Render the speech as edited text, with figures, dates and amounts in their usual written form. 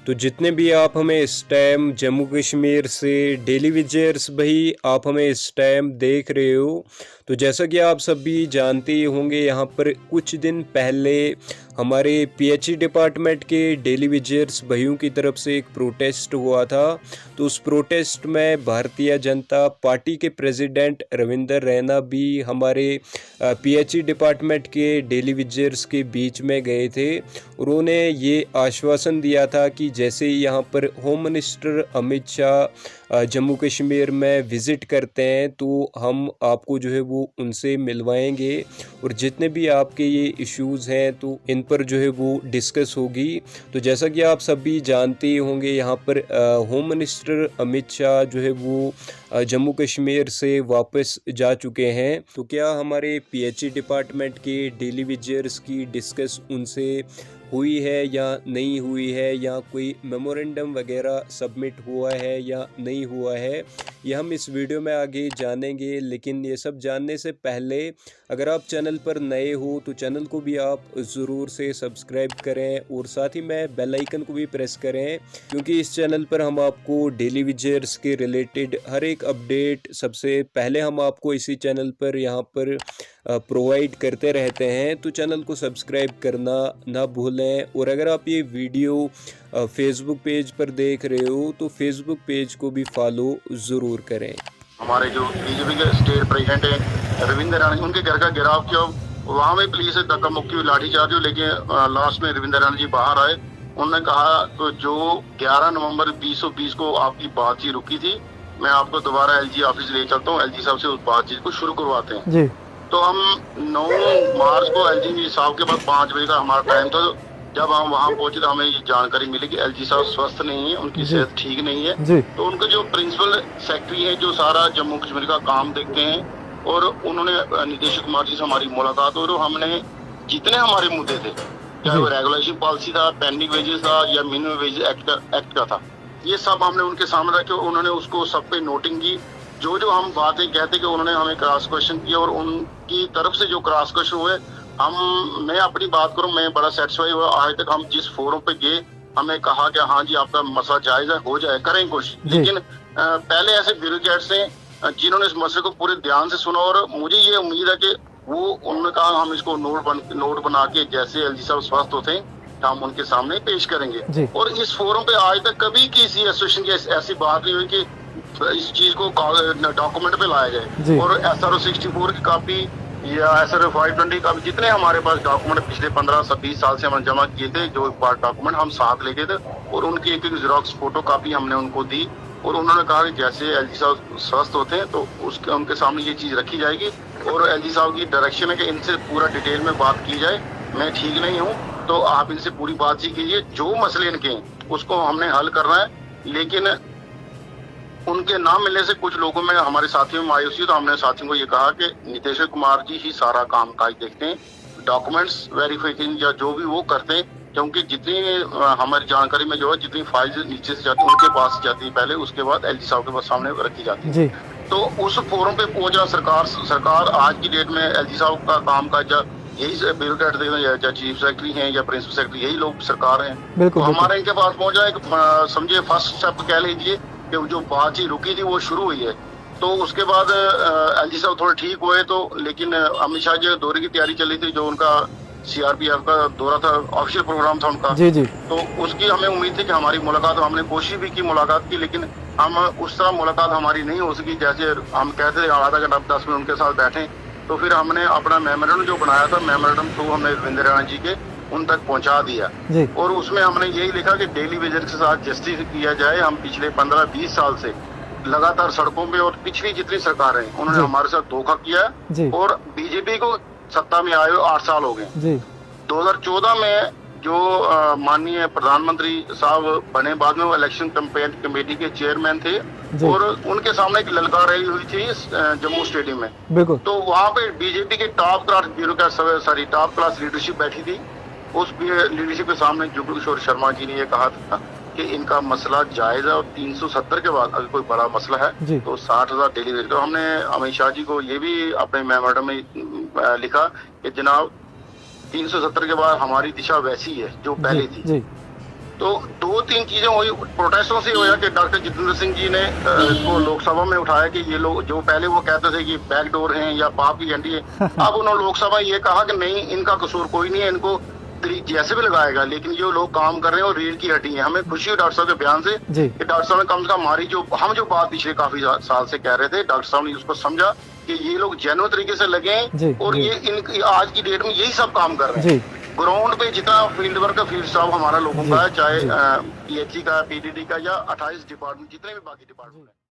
तो जितने भी आप हमें इस टाइम जम्मू कश्मीर से डेली विजिटर्स भाई आप हमें इस टाइम देख रहे हो, तो जैसा कि आप सभी जानते ही होंगे यहाँ पर कुछ दिन पहले हमारे पीएचई डिपार्टमेंट के डेली विजिटर्स भाइयों की तरफ से एक प्रोटेस्ट हुआ था। तो उस प्रोटेस्ट में भारतीय जनता पार्टी के प्रेसिडेंट रविंदर रैना भी हमारे पीएचई डिपार्टमेंट के डेली विजिटर्स के बीच में गए थे। उन्होंने ये आश्वासन दिया था कि जैसे ही यहाँ पर होम मिनिस्टर अमित शाह जम्मू कश्मीर में विज़िट करते हैं तो हम आपको जो है वो उनसे मिलवाएंगे और जितने भी आपके ये इश्यूज़ हैं तो इन पर जो है वो डिस्कस होगी। तो जैसा कि आप सभी जानते ही होंगे यहाँ पर होम मिनिस्टर अमित शाह जो है वो जम्मू कश्मीर से वापस जा चुके हैं। तो क्या हमारे पीएचई डिपार्टमेंट के डेली विजिटर्स की डिस्कस उनसे हुई है या नहीं हुई है, या कोई मेमोरेंडम वगैरह सबमिट हुआ है या नहीं हुआ है, ये हम इस वीडियो में आगे जानेंगे। लेकिन ये सब जानने से पहले अगर आप चैनल पर नए हो तो चैनल को भी आप ज़रूर से सब्सक्राइब करें और साथ ही में बेल आइकन को भी प्रेस करें, क्योंकि इस चैनल पर हम आपको डेली विजिटर्स के रिलेटेड हर एक अपडेट सबसे पहले हम आपको इसी चैनल पर यहाँ पर प्रोवाइड करते रहते हैं। तो चैनल को सब्सक्राइब करना ना भूलें और अगर आप ये वीडियो फेसबुक पेज पर देख रहे हो तो फेसबुक पेज को भी फॉलो ज़रूर करें। हमारे जो बीजेपी के स्टेट प्रेसिडेंट हैं रविंदर राणा, उनके घर का घेराव किया, वहाँ में पुलिस धक्का मुक्की लाठीचार्ज हुई, लेकिन लास्ट में रविंदर राणा जी बाहर आए। उन्होंने कहा तो जो 11 नवंबर 2020 को आपकी बातचीत रुकी थी, मैं आपको दोबारा एलजी ऑफिस ले चलता हूँ, एलजी साहब से उस बातचीत को शुरू करवाते हैं जी। तो हम 9 मार्च को एलजी साहब के पास 5 बजे का हमारा टाइम था। जब हम वहाँ पहुंचे तो हमें ये जानकारी मिली कि एलजी साहब स्वस्थ नहीं है, उनकी सेहत ठीक नहीं है। तो उनके जो प्रिंसिपल सेक्रेटरी है जो सारा जम्मू कश्मीर का काम देखते हैं, और उन्होंने निदेशक कुमार जी से हमारी मुलाकात और हमने जितने हमारे मुद्दे थे, चाहे वो रेगुलेशन पॉलिसी था, पेंडिंग वेजेस था या मिनिमम वेज एक्ट का था, ये सब हमने उनके सामने रखे। उन्होंने उसको सब पे नोटिंग की। जो जो हम बातें कहते कि उन्होंने हमें क्रॉस क्वेश्चन किया और उनकी तरफ से जो क्रॉस क्वेश्चन हुए, मैं अपनी बात करूं, मैं बड़ा सेटिस्फाई हुआ। आज तक हम जिस फोरम पे गए हमें कहा कि हाँ जी आपका मसला जायज है, हो जाए, करें कोशिश। लेकिन पहले ऐसे ब्यूरोक्रेट्स हैं जिन्होंने इस मसले को पूरे ध्यान से सुना, और मुझे ये उम्मीद है कि उन्होंने कहा हम इसको नोट बना के जैसे एलजी साहब स्वस्थ होते हैं हम उनके सामने पेश करेंगे। और इस फोरम पे आज तक कभी किसी एसोसिएशन की ऐसी बात नहीं हुई कि इस चीज को डॉक्यूमेंट पे लाया जाए। और SRO 64 की कॉपी या SRO 520 का जितने हमारे पास डॉक्यूमेंट पिछले 15-20 साल से हमने जमा किए थे, जो डॉक्यूमेंट हम साथ ले गए थे, और उनकी एक जेरॉक्स फोटो कॉपी हमने उनको दी। और उन्होंने कहा कि जैसे एलजी साहब स्वस्थ होते हैं तो उनके सामने ये चीज रखी जाएगी, और एलजी साहब की डायरेक्शन है कि इनसे पूरा डिटेल में बात की जाए। मैं ठीक नहीं हूँ तो आप इनसे पूरी बातचीत कीजिए, जो मसले इनके हैं उसको हमने हल करना है। लेकिन उनके नाम मिलने से कुछ लोगों में, हमारे साथियों में मायूसी हुई, तो हमने साथियों को ये कहा कि निदेशक कुमार जी ही सारा काम काज देखते हैं, डॉक्यूमेंट्स वेरिफिकेशन या जो भी वो करते हैं, क्योंकि जितनी हमारी जानकारी में जो है जितनी फाइल नीचे से जाती है उनके पास जाती है पहले, उसके बाद एलजी साहब के पास सामने रखी जाती है। तो उस फोरम पे पहुंचना सरकार आज की डेट में एलजी साहब का काम काज यही ब्यूरोक्रेट या चीफ सेक्रेटरी हैं या प्रिंसिपल सेक्रेटरी, यही लोग सरकार हैं। तो हमारे इनके पास पहुंचा एक समझिए फर्स्ट स्टेप कह लीजिए कि जो बातचीत रुकी थी वो शुरू हुई है। तो उसके बाद एलजी साहब थोड़े ठीक हुए, तो लेकिन अमित शाह जी दौरे की तैयारी चली थी, जो उनका सीआरपीएफ का दौरा था, ऑफिशियल प्रोग्राम था उनका। तो उसकी हमें उम्मीद थी कि हमारी मुलाकात, हमने कोशिश भी की मुलाकात की, लेकिन हम उस तरह मुलाकात हमारी नहीं हो सकी जैसे हम कहते थे। आधा घंटा 10 मिनट उनके साथ बैठे, तो फिर हमने अपना मेमोरेंडम जो बनाया था, मेमोरेंडम थ्रू हमने रविंदर राणा जी के उन तक पहुंचा दिया। और उसमें हमने यही लिखा कि डेली विजिट के साथ जस्टिस किया जाए। हम पिछले 15-20 साल से लगातार सड़कों पे, और पिछली जितनी सरकार है उन्होंने हमारे साथ धोखा किया, और बीजेपी को सत्ता में आए 8 साल हो गए। 2014 में जो माननीय प्रधानमंत्री साहब बने, बाद में वो इलेक्शन कैंपेन कमेटी के चेयरमैन थे, और उनके सामने एक ललकार रही हुई थी जम्मू स्टेडियम में। तो वहाँ पे बीजेपी के टॉप क्लास लीडरशिप बैठी थी। उस लीडरशिप के सामने जुगल किशोर शर्मा जी ने ये कहा था कि इनका मसला जायज है, और 370 के बाद अगर कोई बड़ा मसला है तो 60,000 डेली वेज। तो हमने अमित शाह जी को ये भी अपने मेमोरेंडम में लिखा कि जनाब 370 के बाद हमारी दिशा वैसी है जो पहले थी। तो 2-3 चीजें हुई प्रोटेस्टों से हुआ कि डॉक्टर जितेंद्र सिंह जी ने इसको लोकसभा में उठाया कि ये लोग जो पहले वो कहते थे कि बैकडोर हैं या पाप की घंटी है, अब उन्होंने लोकसभा ये कहा कि नहीं, इनका कसूर कोई नहीं है, इनको जैसे भी लगाएगा, लेकिन ये लोग काम कर रहे हैं और रीढ़ की हड्डी है। हमें खुशी हुई डॉक्टर साहब के बयान से कि डॉक्टर साहब ने कम से कम हमारी जो बात पिछले काफी साल से कह रहे थे, डॉक्टर साहब ने उसको समझा कि ये लोग जेन्युइन तरीके से लगे हैं और ये आज की डेट में यही सब काम कर रहे हैं। ग्राउंड पे जितना फील्ड वर्क का फील्ड स्टाफ हमारा लोगों का है, चाहे पीएचसी का, पीडीडी का या 28 डिपार्टमेंट जितने भी बाकी डिपार्टमेंट है।